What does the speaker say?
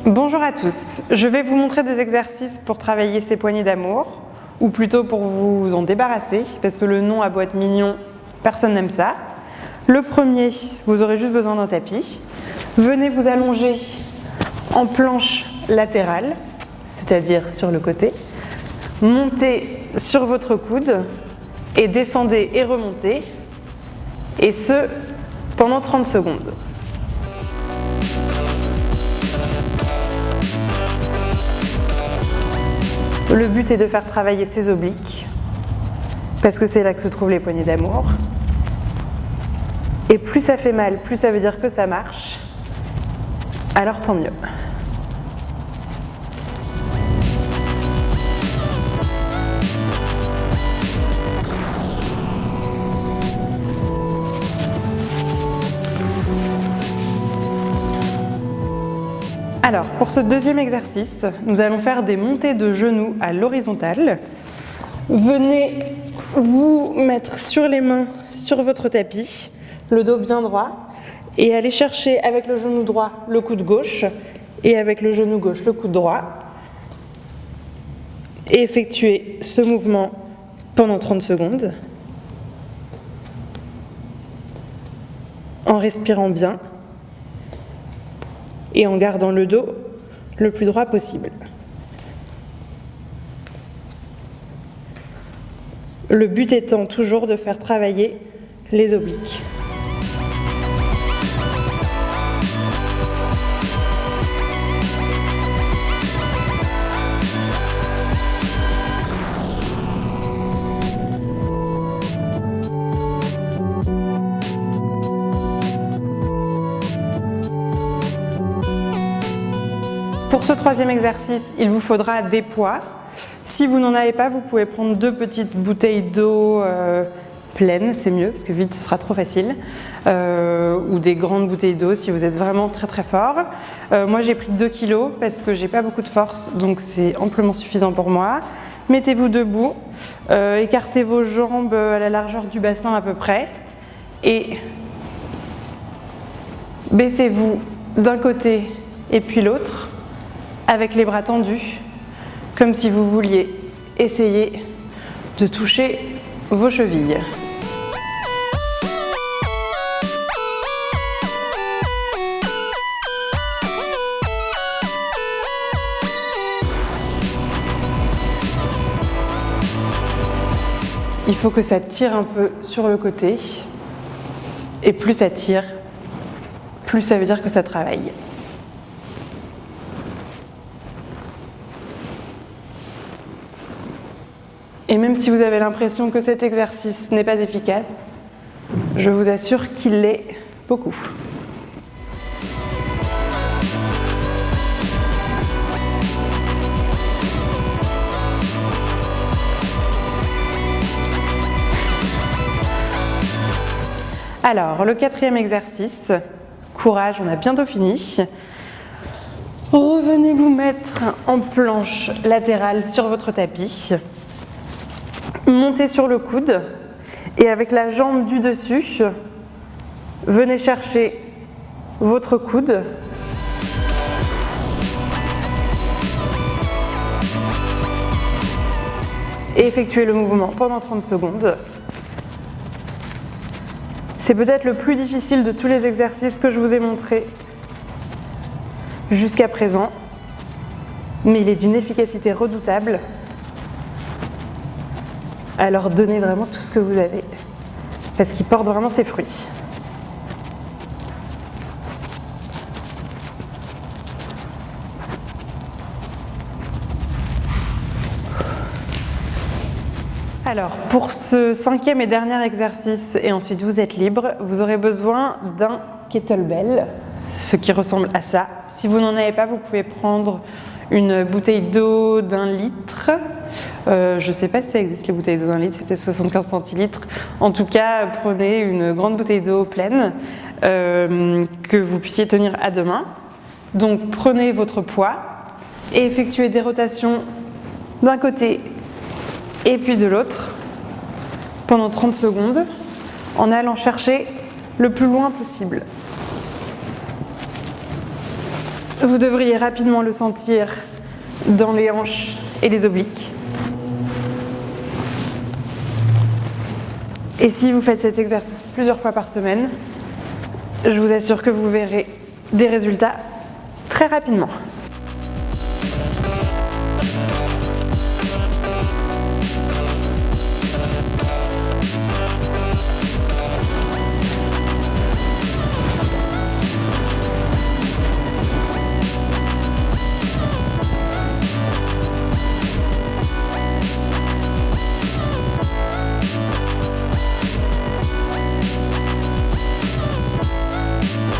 Bonjour à tous, je vais vous montrer des exercices pour travailler ces poignées d'amour, ou plutôt pour vous en débarrasser, parce que le nom a beau être mignon, personne n'aime ça. Le premier, vous aurez juste besoin d'un tapis. Venez vous allonger en planche latérale, c'est-à-dire sur le côté. Montez sur votre coude et descendez et remontez, et ce pendant 30 secondes. Le but est de faire travailler ses obliques, parce que c'est là que se trouvent les poignées d'amour. Et plus ça fait mal, plus ça veut dire que ça marche, alors tant mieux. Alors, pour ce deuxième exercice, nous allons faire des montées de genoux à l'horizontale. Venez vous mettre sur les mains sur votre tapis, le dos bien droit, et allez chercher avec le genou droit le coude gauche et avec le genou gauche le coude droit. Et effectuez ce mouvement pendant 30 secondes en respirant bien et en gardant le dos le plus droit possible. Le but étant toujours de faire travailler les obliques. Pour ce troisième exercice, il vous faudra des poids. Si vous n'en avez pas, vous pouvez prendre 2 petites bouteilles d'eau pleines, c'est mieux parce que vide ce sera trop facile, ou des grandes bouteilles d'eau si vous êtes vraiment très fort. Moi j'ai pris 2 kilos parce que j'ai pas beaucoup de force, donc c'est amplement suffisant pour moi. Mettez-vous debout, écartez vos jambes à la largeur du bassin à peu près et baissez-vous d'un côté et puis l'autre avec les bras tendus, comme si vous vouliez essayer de toucher vos chevilles. Il faut que ça tire un peu sur le côté, et plus ça tire, plus ça veut dire que ça travaille. Et même si vous avez l'impression que cet exercice n'est pas efficace, je vous assure qu'il l'est beaucoup. Alors, le quatrième exercice, courage, on a bientôt fini. Revenez vous mettre en planche latérale sur votre tapis. Montez sur le coude et avec la jambe du dessus, venez chercher votre coude et effectuez le mouvement pendant 30 secondes. C'est peut-être le plus difficile de tous les exercices que je vous ai montrés jusqu'à présent, mais il est d'une efficacité redoutable. Alors donnez vraiment tout ce que vous avez, parce qu'il porte vraiment ses fruits. Alors, pour ce cinquième et dernier exercice, et ensuite vous êtes libre, vous aurez besoin d'un kettlebell, ce qui ressemble à ça. Si vous n'en avez pas, vous pouvez prendre une bouteille d'eau d'1 litre. Je ne sais pas si ça existe les bouteilles d'eau d'1 litre, c'est peut-être 75 centilitres. En tout cas, prenez une grande bouteille d'eau pleine que vous puissiez tenir à 2 mains. Donc prenez votre poids et effectuez des rotations d'un côté et puis de l'autre pendant 30 secondes en allant chercher le plus loin possible. Vous devriez rapidement le sentir dans les hanches et les obliques. Et si vous faites cet exercice plusieurs fois par semaine, je vous assure que vous verrez des résultats très rapidement.